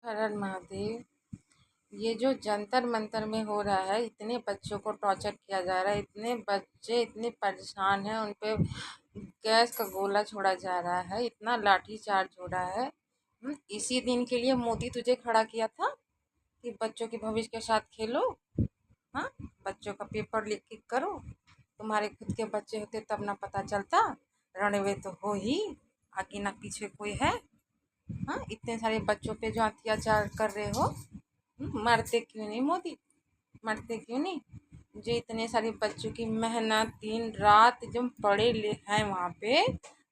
हर हर महादेव। ये जो जंतर मंतर में हो रहा है, इतने बच्चों को टॉर्चर किया जा रहा है, इतने बच्चे इतने परेशान हैं, उन पे गैस का गोला छोड़ा जा रहा है, इतना लाठी चार्ज हो रहा है। इसी दिन के लिए मोदी तुझे खड़ा किया था कि बच्चों के भविष्य के साथ खेलो। हाँ, बच्चों का पेपर लीक करो। तुम्हारे खुद के बच्चे होते तब ना पता चलता। रणवे तो हो ही, आगे ना पीछे कोई है। हाँ, इतने सारे बच्चों पे जो अत्याचार कर रहे हो। मरते क्यों नहीं मोदी? मरते क्यों नहीं? जो इतने सारे बच्चों की मेहनत दिन रात जो पढ़े ले हैं वहाँ पे,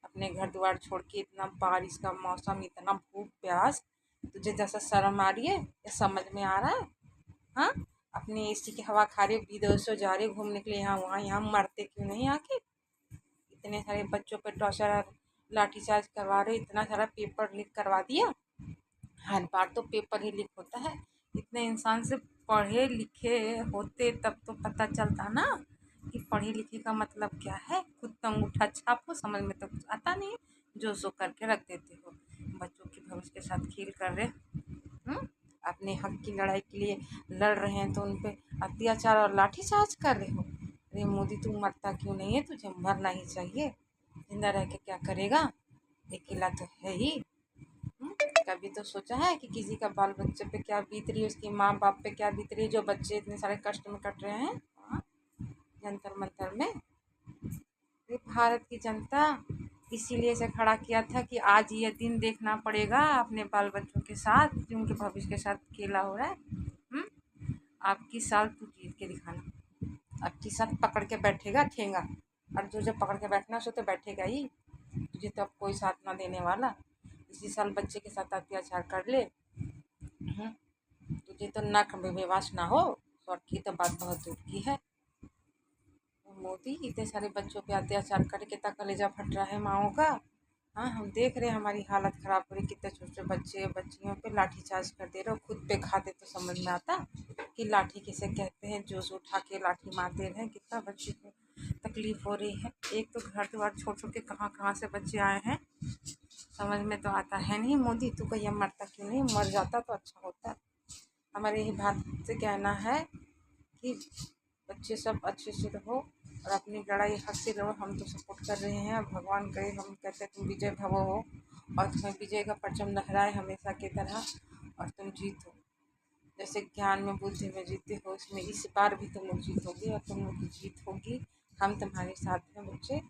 अपने घर द्वार छोड़ के, इतना बारिश का मौसम, इतना भूख प्यास, तुझे जैसा शर्म आ रही है या समझ में आ रहा है? हाँ, अपनी एसी की हवा खा रहे, विदेशों जा रहे घूमने के लिए, यहाँ वहाँ, यहाँ मरते क्यों नहीं आके? इतने सारे बच्चों पे टॉर्चर, लाठीचार्ज करवा रहे, इतना सारा पेपर लीक करवा दिया। हर बार तो पेपर ही लीक होता है। इतने इंसान से पढ़े लिखे होते तब तो पता चलता ना कि पढ़े लिखे का मतलब क्या है। खुद तो अंगूठा छापो, समझ में तो कुछ आता नहीं है, जो सो करके रख देते हो। बच्चों के भविष्य के साथ खेल कर रहे। हम्म अपने हक की लड़ाई के लिए लड़ रहे हैं तो उन पे अत्याचार और लाठीचार्ज कर रहे हो। अरे मोदी, तू मरता क्यों नहीं है? तुझे मरना ही चाहिए। जिंदा रह के क्या करेगा? अकेला तो है ही। कभी तो सोचा है कि किसी का बाल बच्चे पे क्या बीत रही है, उसकी माँ बाप पे क्या बीत रही है, जो बच्चे इतने सारे कष्ट में कट रहे हैं। हाँ, जंतर मंतर में। ये भारत की जनता इसीलिए इसे खड़ा किया था कि आज ये दिन देखना पड़ेगा अपने बाल बच्चों के साथ, जो उनके भविष्य के साथ खेला हो रहा है। आपकी साल तू जीत के दिखाना। अब की साथ पकड़ के बैठेगा ठेंगा, और जो जो पकड़ के बैठना सो तो बैठेगा ही। तुझे तो अब कोई साथ ना देने वाला। इसी साल बच्चे के साथ अत्याचार कर ले। हम्म, तुझे तो नख में विवश ना हो, स्वर्ग की तो बात बहुत दूर की है। मोदी इतने सारे बच्चों पे अत्याचार करके तक कलेजा फट रहा है माओ का। हाँ, हम देख रहे हैं हमारी हालत खराब हो रही, कितने छोटे छोटे बच्चे बच्चियों पे लाठीचार्ज कर दे रहे हो। खुद पे खाते तो समझ में आता कि लाठी किसे कहते हैं, जोश उठा के लाठी मार दे रहे हैं। कितना बच्चे को तकलीफ हो रही है। एक तो घर द्वार छोड़ छोड़ के कहाँ कहाँ से बच्चे आए हैं, समझ में तो आता है नहीं। मोदी, तू कहीं मरता क्यों नहीं? मर जाता तो अच्छा होता। हमारे यही भारत से कहना है कि बच्चे सब अच्छे से रहो और अपनी लड़ाई हक से लड़ो। हम तो सपोर्ट कर रहे हैं, और भगवान करे, हम कहते हैं तुम विजय भव हो और तुम्हें विजय का परचम लहराए हमेशा की तरह, और तुम जीतो। जैसे ज्ञान में बुद्धि में जीते हो, इसमें इस बार भी तुम लोग जीतोगे और तुम लोग की जीत होगी। हम तुम्हारे साथ हैं बच्चे,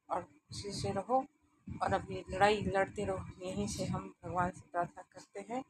और खुशी से रहो और अपनी लड़ाई लड़ते रहो। यहीं से हम भगवान से प्रार्थना करते हैं